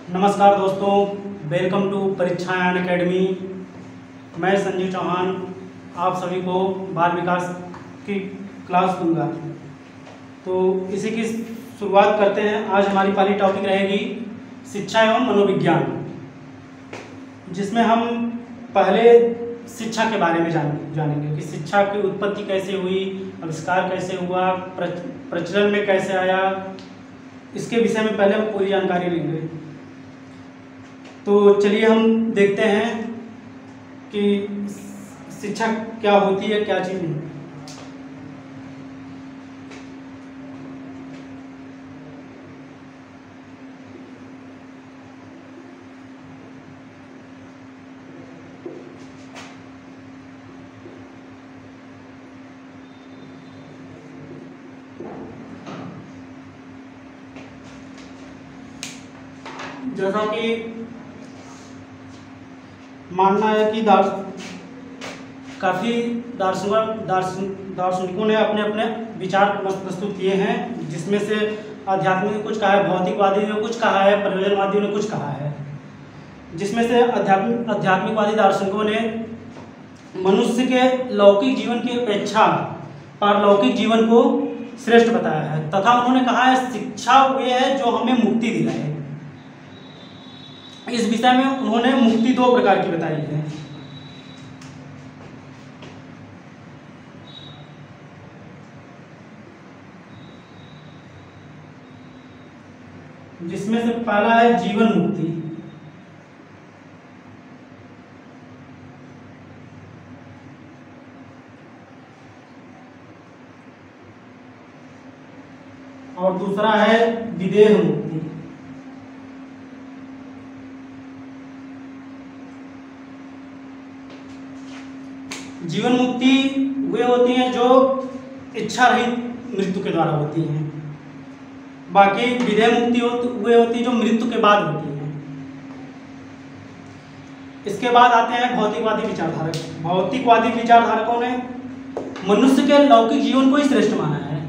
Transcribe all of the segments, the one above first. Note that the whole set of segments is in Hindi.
नमस्कार दोस्तों, वेलकम टू परीक्षायान एकेडमी। मैं संजीव चौहान आप सभी को बाल विकास की क्लास दूंगा। तो इसी की शुरुआत करते हैं। आज हमारी पहली टॉपिक रहेगी शिक्षा एवं मनोविज्ञान, जिसमें हम पहले शिक्षा के बारे में जानेंगे कि शिक्षा की उत्पत्ति कैसे हुई, आविष्कार कैसे हुआ, प्रचलन में कैसे आया। इसके विषय में पहले हम पूरी जानकारी लेंगे। तो चलिए हम देखते हैं कि शिक्षा क्या होती है, क्या चीज़ नहीं। जैसा कि मानना है कि काफ़ी दार्शनिकों ने अपने अपने विचार प्रस्तुत किए हैं, जिसमें से आध्यात्मिक ने कुछ कहा है, भौतिकवादी ने कुछ कहा है, प्रयोजनवादियों ने कुछ कहा है। जिसमें से आध्यात्मिकवादी दार्शनिकों ने मनुष्य के लौकिक जीवन की अपेक्षा पारलौकिक जीवन को श्रेष्ठ बताया है, तथा उन्होंने कहा है शिक्षा वे है जो हमें मुक्ति दिलाए। इस विषय में उन्होंने मुक्ति दो प्रकार की बताई है। जिसमें से पहला है जीवन मुक्ति। और दूसरा है विदेह मुक्ति। जीवन मुक्ति वे होती हैं जो इच्छा रहित मृत्यु के द्वारा होती हैं। बाकी विदेह मुक्ति वे होती है जो मृत्यु के बाद होती है। इसके बाद आते हैं भौतिकवादी विचारधारक। भौतिकवादी विचारधारकों ने मनुष्य के लौकिक जीवन को ही श्रेष्ठ माना है।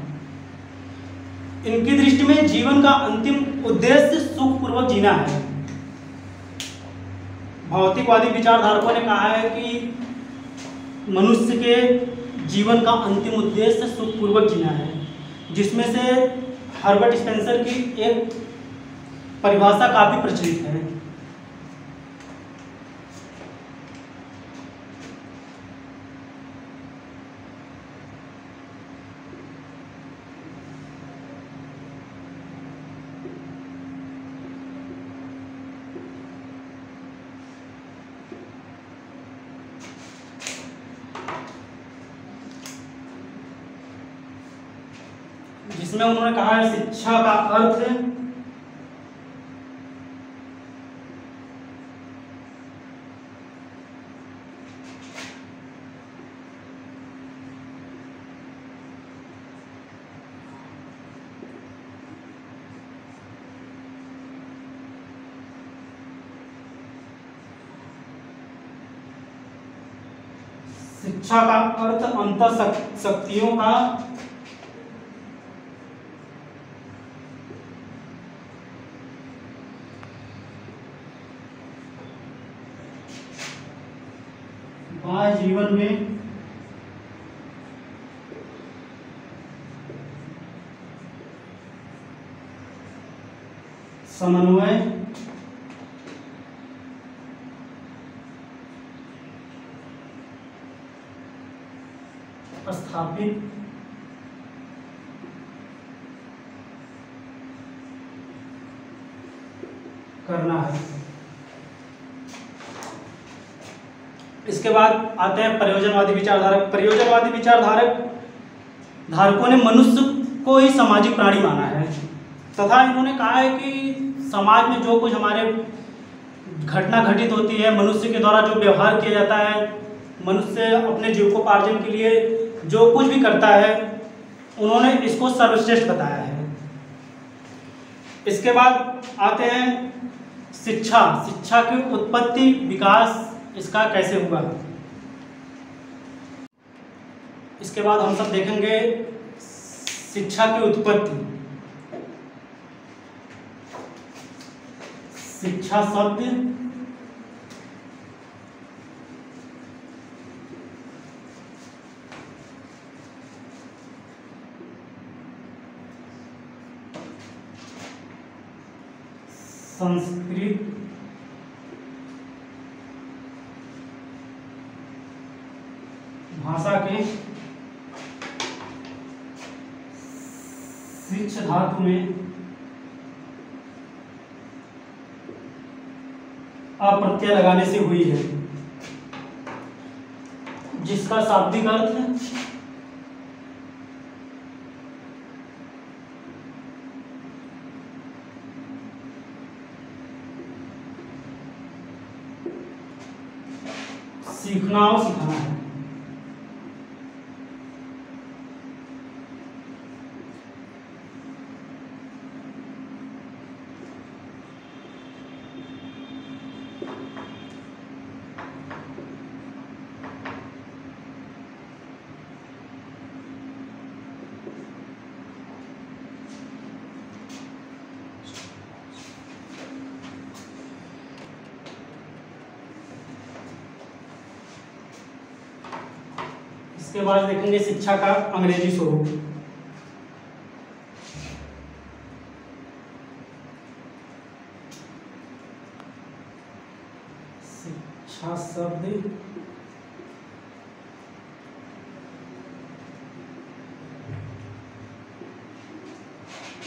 इनकी दृष्टि में जीवन का अंतिम उद्देश्य सुखपूर्वक जीना है। भौतिकवादी विचारधारकों ने कहा है कि मनुष्य के जीवन का अंतिम उद्देश्य सुखपूर्वक जीना है, जिसमें से हर्बर्ट स्पेंसर की एक परिभाषा काफी प्रचलित है। जिसमें उन्होंने कहा है शिक्षा का अर्थ शिक्षा का अर्थ अंतः शक्तियों का जीवन में समन्वय स्थापित करना है। इसके बाद आते हैं प्रयोजनवादी विचारधारक। प्रयोजनवादी धारकों ने मनुष्य को ही सामाजिक प्राणी माना है, तथा इन्होंने कहा है कि समाज में जो कुछ हमारे घटना घटित होती है, मनुष्य के द्वारा जो व्यवहार किया जाता है, मनुष्य अपने जीविकोपार्जन के लिए जो कुछ भी करता है, उन्होंने इसको सर्वश्रेष्ठ बताया है। इसके बाद आते हैं शिक्षा की उत्पत्ति, विकास इसका कैसे हुआ। इसके बाद हम सब देखेंगे शिक्षा की उत्पत्ति। शिक्षा शब्द संस्कृत भाषा के शिक्ष धातु में अप्रत्यय लगाने से हुई है, जिसका शाब्दिक अर्थ सीखना और सिखाना है। इसके बाद देखेंगे शिक्षा का अंग्रेजी स्वरूप। शिक्षा शब्द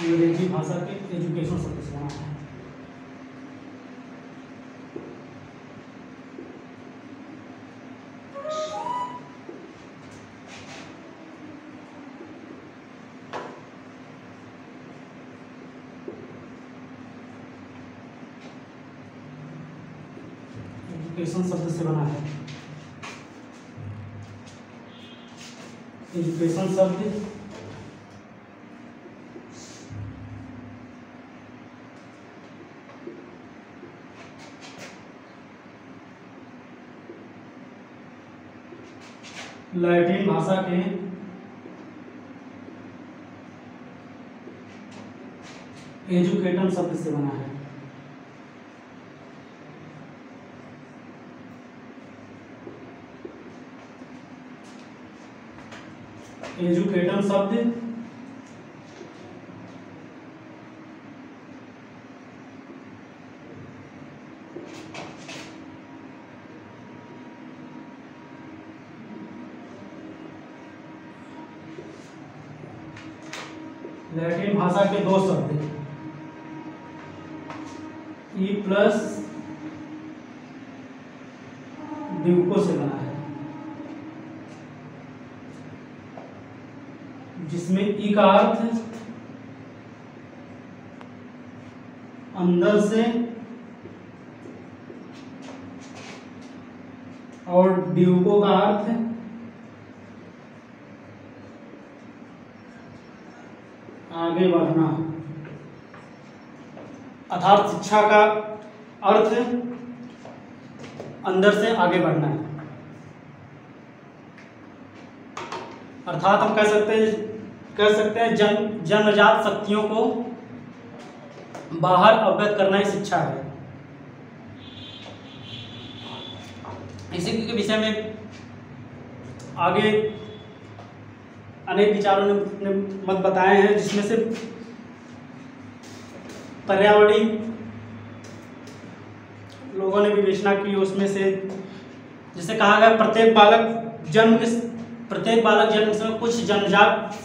अंग्रेजी भाषा के एजुकेशन शब्द से बना है। एजुकेशन शब्द से बना है। एजुकेशन शब्द लैटिन भाषा के एजुकेटम शब्द से बना है। एजुकेटम शब्द लैटिन भाषा के दो शब्द ई प्लस ड्यूको से बना है, जिसमें ई का अर्थ अंदर से और ड्यूको का अर्थ आगे बढ़ना, अर्थात शिक्षा का अर्थ अंदर से आगे बढ़ना है। अर्थात हम कह सकते हैं जन्मजात शक्तियों को बाहर अवगत करना ही शिक्षा है। इसी के विषय में आगे अनेक विचारों ने अपने मत बताए हैं, जिसमें से पर्यावरणीय लोगों ने विवेचना की। उसमें से जैसे कहा गया प्रत्येक बालक जन्म के समय कुछ जन्मजात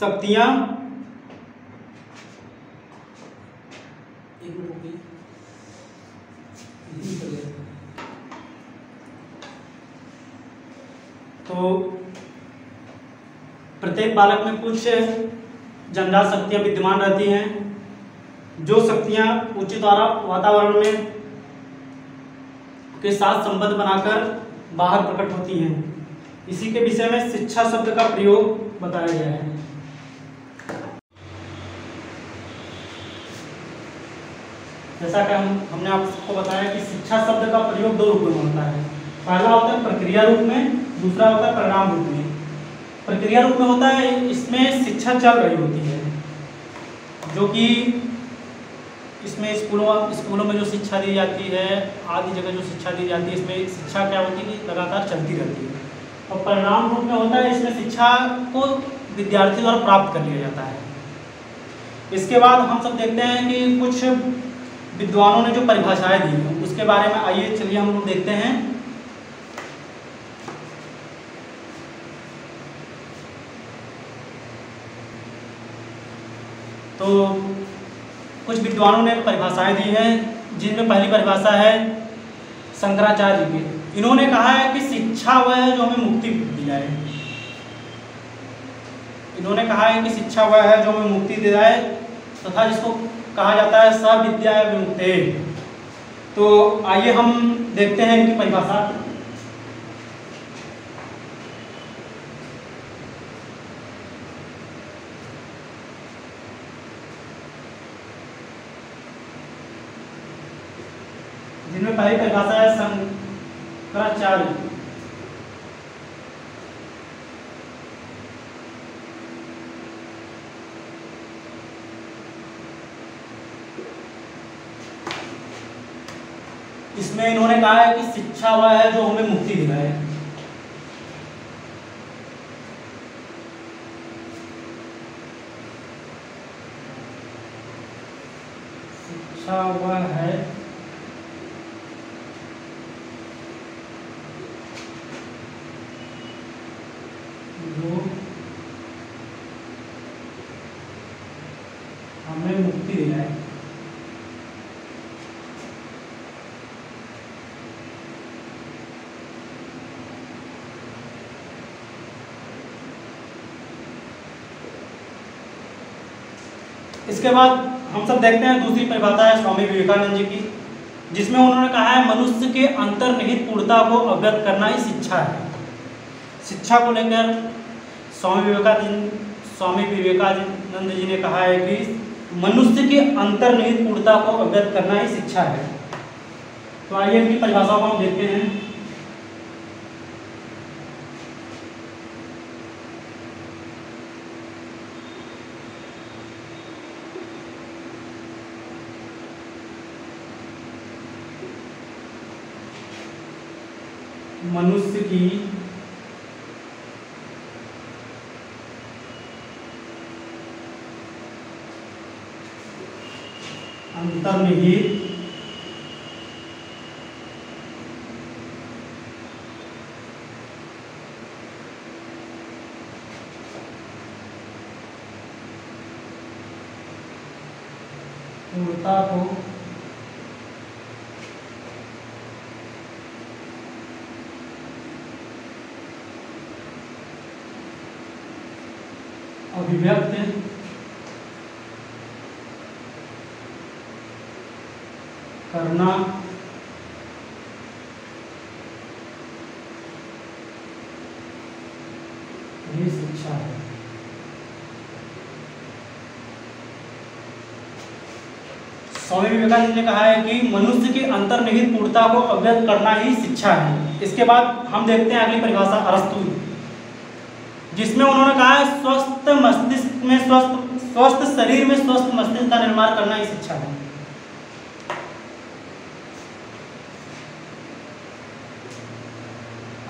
शक्तियां तो प्रत्येक बालक में कुछ जन्मजात शक्तियां विद्यमान रहती हैं, जो शक्तियां उचित वातावरण में के साथ संबंध बनाकर बाहर प्रकट होती हैं। इसी के विषय में शिक्षा शब्द का प्रयोग बताया गया है। जैसा कि हमने आपको बताया कि शिक्षा शब्द का प्रयोग दो रूपों में होता है। पहला होता है प्रक्रिया रूप में, दूसरा होता है परिणाम रूप में। प्रक्रिया रूप में होता है, इसमें शिक्षा चल रही होती है, जो कि इसमें स्कूलों में जो शिक्षा दी जाती है, आदि जगह जो शिक्षा दी जाती है, इसमें शिक्षा क्या होती है कि लगातार चलती रहती है और परिणाम रूप में होता है इसमें शिक्षा को विद्यार्थी द्वारा प्राप्त कर लिया जाता है। इसके बाद हम सब देखते हैं कि कुछ विद्वानों ने जो परिभाषाएं दी हैं उसके बारे में आइए चलिए हम लोग देखते हैं। तो कुछ विद्वानों ने परिभाषाएं दी हैं, जिनमें पहली परिभाषा है शंकराचार्य जी की। इन्होंने कहा है कि शिक्षा वह है जो हमें मुक्ति दिलाए। इन्होंने कहा है कि शिक्षा वह है जो हमें मुक्ति दिलाए तथा जिसको कहा जाता है स विद्या विमुक्ते। तो आइए हम देखते हैं इनकी परिभाषा। जिनमें पहली परिभाषा है शंकराचार्य। इसमें इन्होंने कहा है कि शिक्षा वह है जो हमें मुक्ति दिलाए। शिक्षा वह है जो हमें मुक्ति दिलाए। इसके बाद हम सब देखते हैं दूसरी परिभाषा है स्वामी विवेकानंद जी की, जिसमें उन्होंने कहा है मनुष्य के अंतर्निहित पूर्णता को अवगत करना ही शिक्षा है। शिक्षा को लेकर स्वामी विवेकानंद जी ने कहा है कि मनुष्य के अंतर्निहित पूर्णता को अवगत करना ही शिक्षा है। तो आइए इनकी परिभाषा को हम देखते हैं। मनुष्य की अंतर्निहित पूर्णता को अभिव्यक्त करना ये शिक्षा है। स्वामी विवेकानंद ने कहा है कि मनुष्य की अंतर्निहित पूर्णता को अवगत करना ही शिक्षा है। इसके बाद हम देखते हैं अगली परिभाषा अरस्तु, जिसमें उन्होंने कहा है स्वस्थ मस्तिष्क में स्वस्थ शरीर में स्वस्थ मस्तिष्क का निर्माण करना ही शिक्षा है।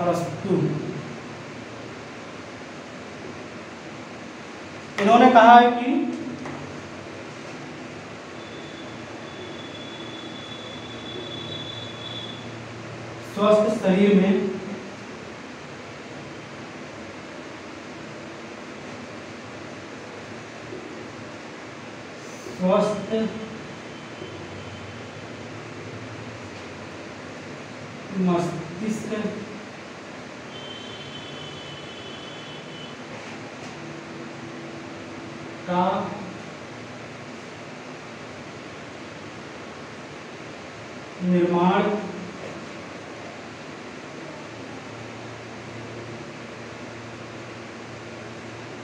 अरस्तु इन्होंने कहा है कि स्वस्थ शरीर में स्वस्थ मस्तिष्क का निर्माण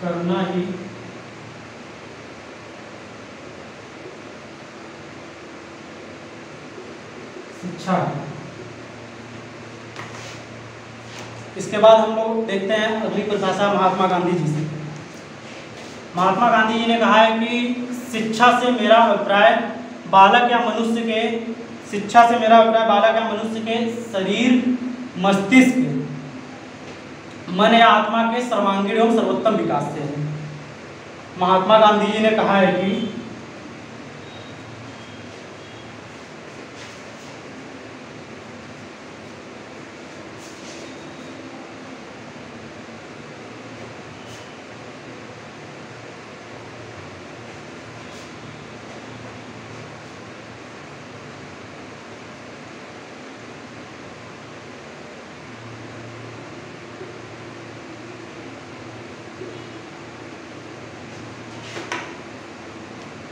करना ही शिक्षा है। इसके बाद हम लोग देखते हैं अगली परिभाषा महात्मा गांधी जी से। महात्मा गांधी जी ने कहा है कि शिक्षा से मेरा अभिप्राय बालक या मनुष्य के, शिक्षा से मेरा अभिप्राय बालक या मनुष्य के शरीर, मस्तिष्क, मन या आत्मा के सर्वांगीण एवं सर्वोत्तम विकास से है। महात्मा गांधी जी ने कहा है कि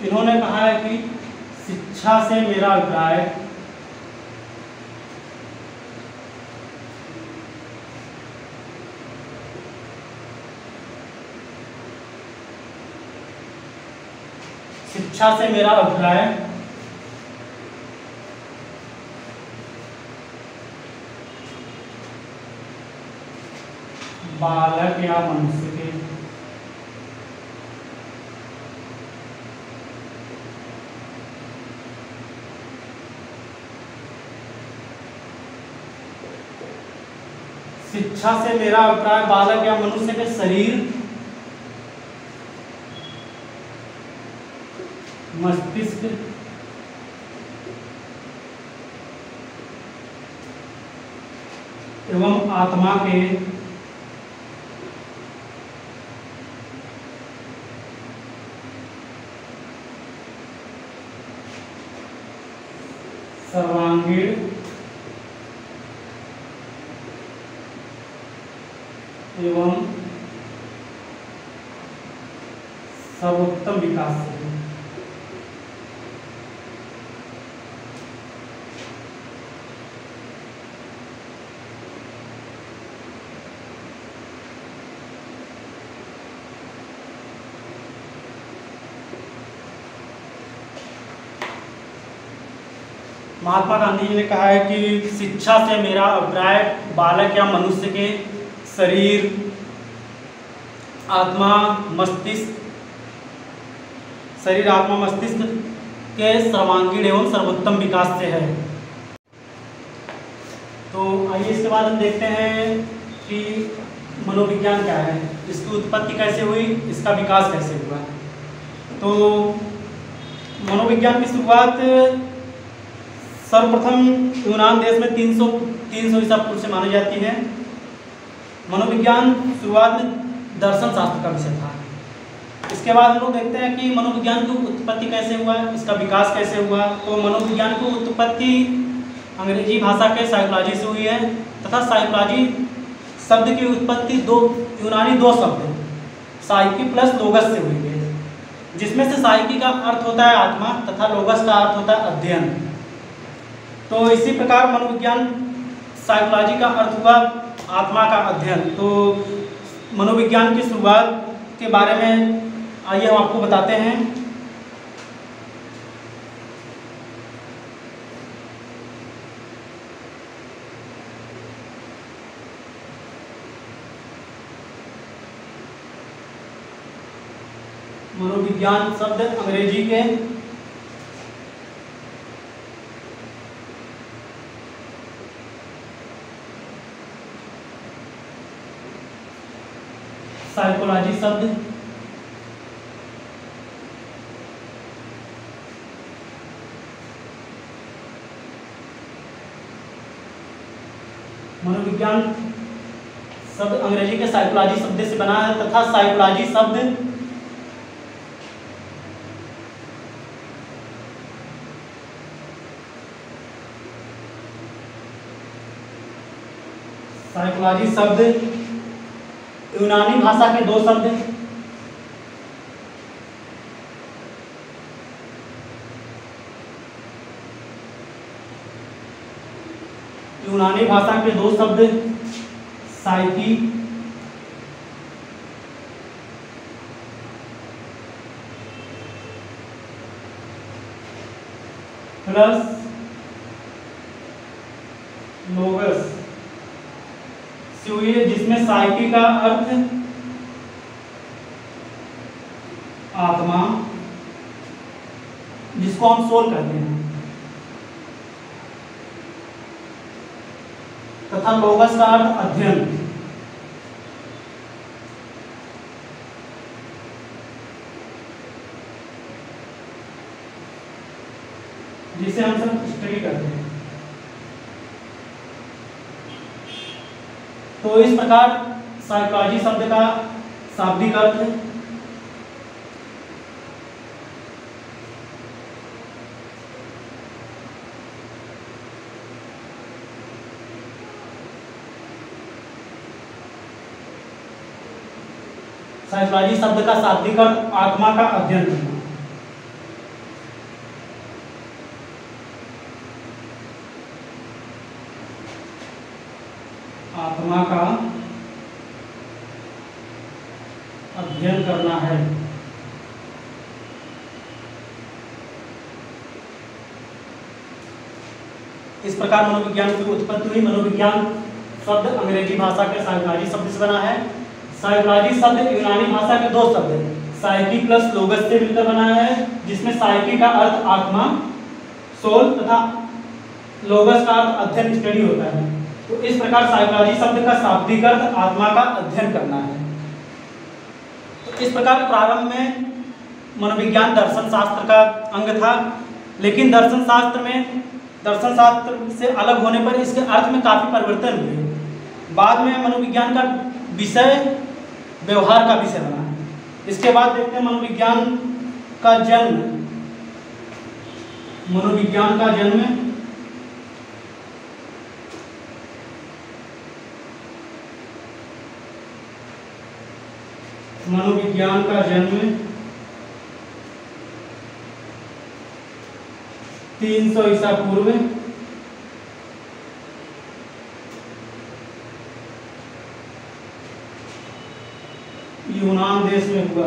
इन्होंने कहा है कि शिक्षा से मेरा अभिप्राय बालक या मनुष्य के शिक्षा से मेरा अभिप्राय बालक या मनुष्य के शरीर, मस्तिष्क एवं आत्मा के सर्वांगीण एवं सर्वोत्तम विकास से है। महात्मा गांधी जी ने कहा है कि शिक्षा से मेरा अभिप्राय बालक या मनुष्य के शरीर, आत्मा, मस्तिष्क के सर्वांगीण एवं सर्वोत्तम विकास से है। तो आइए इसके बाद हम देखते हैं कि मनोविज्ञान क्या है, इसकी उत्पत्ति कैसे हुई, इसका विकास कैसे हुआ। तो मनोविज्ञान की शुरुआत सर्वप्रथम यूनान देश में 300 ईसा पूर्व से मानी जाती है। मनोविज्ञान शुरुआत में दर्शन शास्त्र का विषय था। इसके बाद हम लोग देखते हैं कि मनोविज्ञान की उत्पत्ति कैसे हुआ, इसका विकास कैसे हुआ। तो मनोविज्ञान की उत्पत्ति अंग्रेजी भाषा के साइकोलॉजी से हुई है तथा साइकोलॉजी शब्द की उत्पत्ति यूनानी दो शब्द साइकी प्लस लोगस से हुई है, जिसमें से साइकी का अर्थ होता है आत्मा तथा लोगस का अर्थ होता है अध्ययन। तो इसी प्रकार मनोविज्ञान साइकोलॉजी का अर्थ हुआ आत्मा का अध्ययन। तो मनोविज्ञान की शुरुआत के बारे में आइए हम आपको बताते हैं। मनोविज्ञान शब्द अंग्रेजी के साइकोलॉजी शब्द मनोविज्ञान शब्द अंग्रेजी के साइकोलॉजी शब्द से बना है तथा साइकोलॉजी शब्द यूनानी भाषा के दो शब्द साइकी प्लस लोगस से हुई है, जिसमें साइकी का अर्थ आत्मा, जिसको हम सोल कहते हैं, तथा लोगस का अर्थ अध्ययन। जिसे हम सब स्टडी करते हैं। तो इस प्रकार साइकोलॉजी शब्द का शाब्दिक अर्थ है साइकोलॉजी शब्द का शाब्दिक अर्थ आत्मा का अध्ययन करना। आत्मा का अध्ययन करना है। इस प्रकार मनोविज्ञान की उत्पत्ति हुई। मनोविज्ञान शब्द अंग्रेजी भाषा के साइकोलॉजी शब्द से बना है। साइकोलॉजी शब्द यूनानी भाषा के दो शब्द साइकी प्लस लोगस से मिलकर बना है, जिसमें साइकी का अर्थ आत्मा, सोल, तथा लोगस का अर्थ अध्ययन, स्टडी होता है। तो इस प्रकार साइकोलॉजी शब्द का शाब्दिक अर्थ आत्मा का अध्ययन करना है। तो इस प्रकार प्रारंभ में मनोविज्ञान दर्शन शास्त्र का अंग था, लेकिन दर्शन शास्त्र से अलग होने पर इसके अर्थ में काफी परिवर्तन हुए। बाद में मनोविज्ञान का विषय व्यवहार का विषय बना। इसके बाद देखते हैं मनोविज्ञान का जन्म। मनोविज्ञान का जन्म मनोविज्ञान का जन्म 300 ईसा पूर्व यूनान देश में हुआ।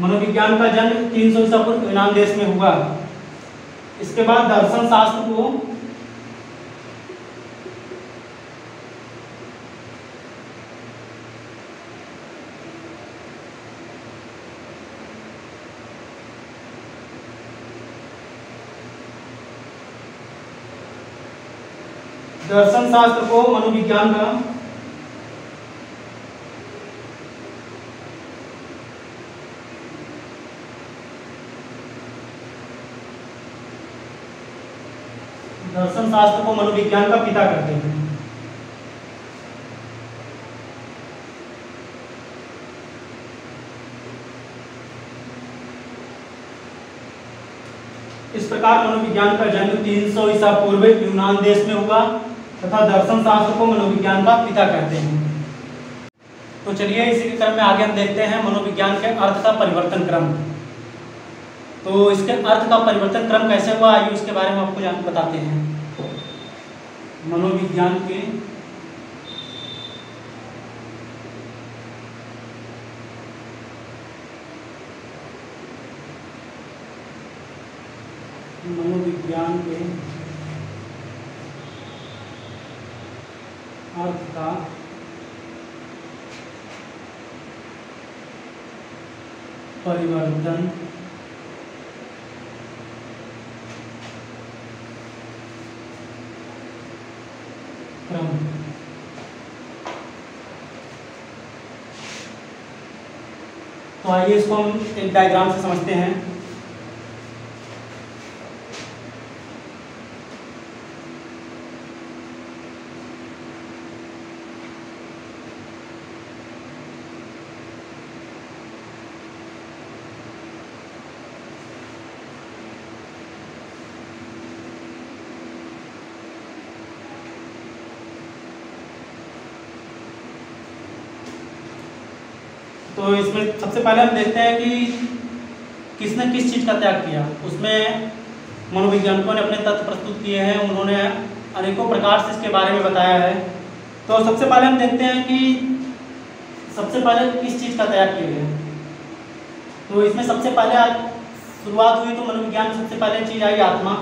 मनोविज्ञान का जन्म 300 ईसा पूर्व यूनान देश में हुआ। इसके बाद दर्शन शास्त्र को मनोविज्ञान का दर्शन शास्त्र को मनोविज्ञान का पिता कहते हैं। इस प्रकार मनोविज्ञान का जन्म 300 ईसा पूर्व यूनान देश में हुआ तथा दर्शन शास्त्र को मनोविज्ञान का पिता कहते हैं। तो चलिए इसी के क्रम में आगे हम देखते हैं मनोविज्ञान के अर्थ का परिवर्तन क्रम। तो इसके अर्थ का परिवर्तन क्रम कैसे हुआ, आइए उसके बारे में आपको बताते हैं। मनोविज्ञान के अर्थ का परिवर्तन क्रम। तो आइए इसको हम एक डायग्राम से समझते हैं। तो इसमें सबसे पहले हम देखते हैं कि किसने किस चीज़ का त्याग किया। उसमें मनोवैज्ञानिकों ने अपने तथ्य प्रस्तुत किए हैं, उन्होंने अनेकों प्रकार से इसके बारे में बताया है। तो सबसे पहले हम देखते हैं कि सबसे पहले किस चीज़ का त्याग किया गया। तो इसमें सबसे पहले शुरुआत हुई तो मनोविज्ञान में सबसे पहले चीज़ आई आत्मा।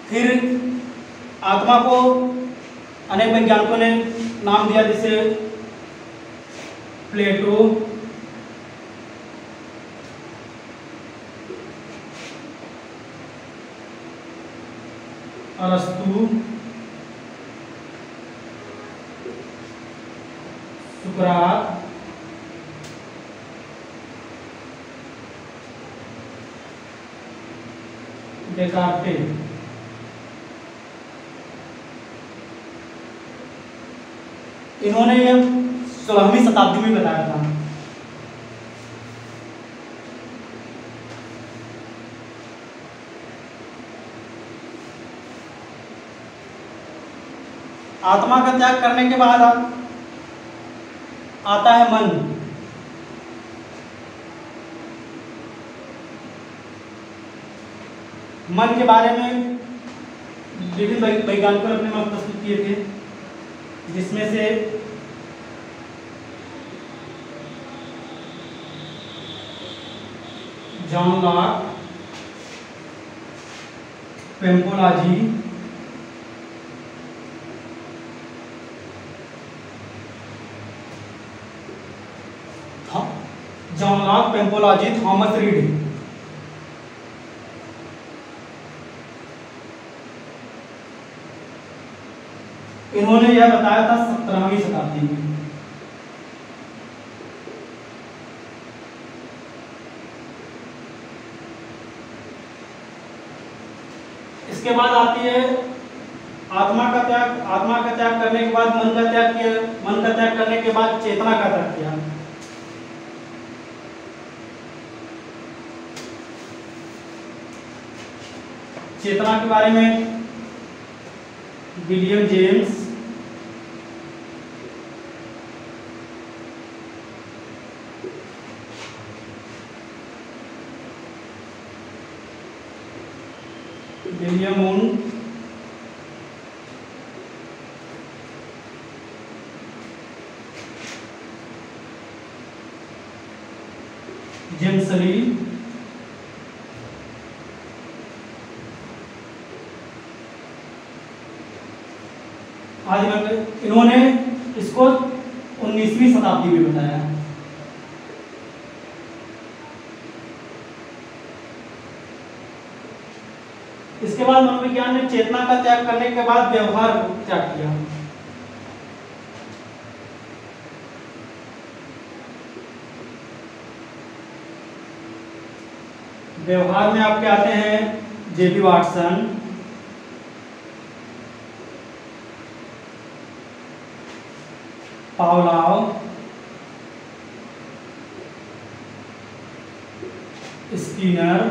फिर आत्मा को अनेक वैज्ञानिकों ने नाम दिया, जैसे प्लेटो, अरस्तु, सुकरात, डेकार्टेस। इन्होंने ये 16वीं शताब्दी में बताया था। आत्मा का त्याग करने के बाद आता है मन। मन के बारे में विभिन्न वैज्ञानिकों ने अपने मत प्रस्तुत किए थे, जिसमें से जॉन लॉक, पेम्पोलाजी, थॉमस रीड। इन्होंने यह बताया था 17वीं शताब्दी में। इसके बाद आती है आत्मा का त्याग। आत्मा का त्याग करने के बाद मन का त्याग किया। मन का त्याग करने के बाद चेतना का त्याग किया। चेतना के बारे में William James, William Wundt, James Lee, आदि इन्होंने इसको 19वीं शताब्दी में बताया। इसके बाद मनोविज्ञान ने चेतना का त्याग करने के बाद व्यवहार को त्याग किया। व्यवहार में आपके आते हैं जेबी वाटसन, पावलोव, स्किनर,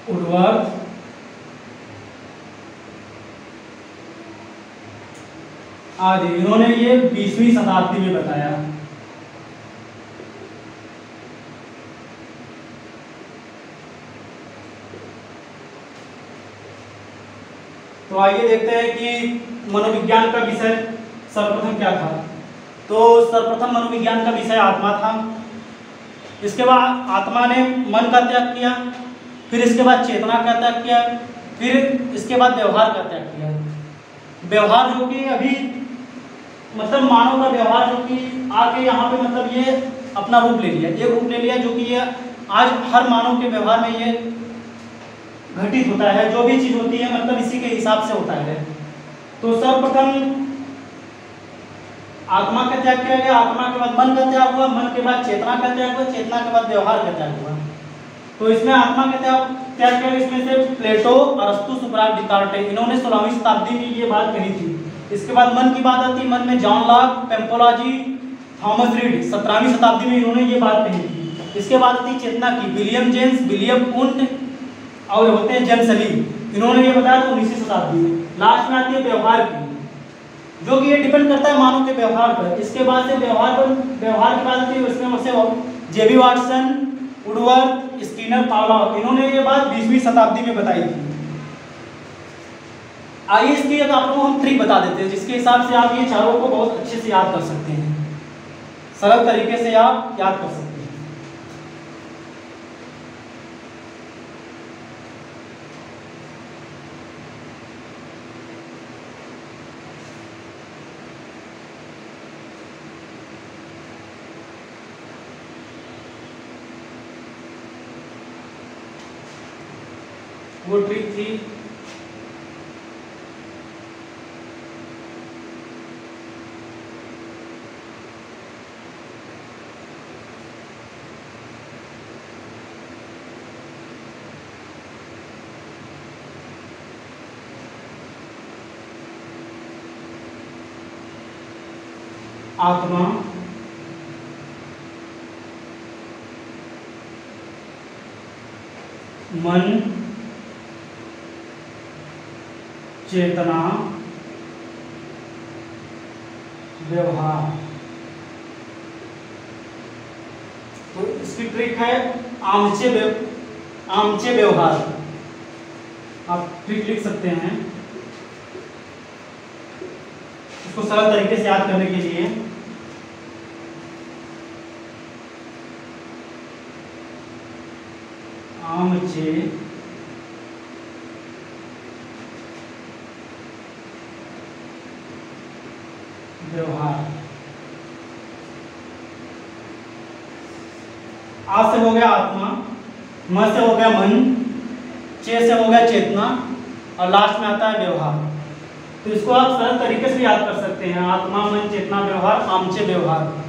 वुडवर्थ, आदि। इन्होंने ये 20वीं शताब्दी में बताया। तो आइए देखते हैं कि मनोविज्ञान का विषय सर्वप्रथम क्या था। तो सर्वप्रथम मनोविज्ञान का विषय आत्मा था। इसके बाद आत्मा ने मन का त्याग किया, फिर इसके बाद चेतना का त्याग किया, फिर इसके बाद व्यवहार का त्याग किया। व्यवहार जो कि अभी मतलब मानव का व्यवहार जो कि आके यहाँ पे मतलब ये अपना रूप ले लिया, ये रूप ले लिया जो कि ये आज हर मानव के व्यवहार में ये घटित होता है। जो भी चीज़ होती है मतलब इसी के हिसाब से होता है। तो सर्वप्रथम आत्मा का त्याग किया गया, आत्मा के बाद मन का त्याग हुआ, मन के बाद चेतना का त्याग हुआ, चेतना के बाद व्यवहार का त्याग हुआ। तो इसमें आत्मा का त्याग किया, इसमें से प्लेटो, अरस्तु, सुकरात, डेकार्टेस, इन्होंने 16वीं शताब्दी में ये बात कही थी। इसके बाद मन की बात आती है, मन में जॉन लॉक, पेम्पोलाजी, थॉमस रीड 17वीं शताब्दी में इन्होंने ये बात कही थी। इसके बाद आती है चेतना की, विलियम जेम्स, विलियम वुंड और होते हैं जेम्स ली, इन्होंने ये बताया तो 19वीं शताब्दी में। लास्ट में आती है व्यवहार की, जो कि ये डिपेंड करता है मानव के व्यवहार पर। इसके बाद से व्यवहार की बात आती है, उसमें से जेबी वाटसन, वुडवर्थ, स्किनर, पावलोव, इन्होंने ये बात 20वीं शताब्दी में बताई थी। आइए इसकी एक आप लोगों को हम ट्रिक बता देते हैं, जिसके हिसाब से आप ये चारों को बहुत अच्छे से याद कर सकते हैं, सरल तरीके से आप याद कर सकते हैं। वो ट्रिक थी आत्मा मन चेतना व्यवहार। तो इसकी ट्रिक है आमचे व्यवहार। आप ट्रिक लिख सकते हैं इसको सरल तरीके से याद करने के लिए। आमचे व्यवहार। आ से हो गया आत्मा, म से हो गया मन, चे से हो गया चेतना और लास्ट में आता है व्यवहार। तो इसको आप सरल तरीके से याद कर सकते हैं, आत्मा मन चेतना व्यवहार आमचे व्यवहार।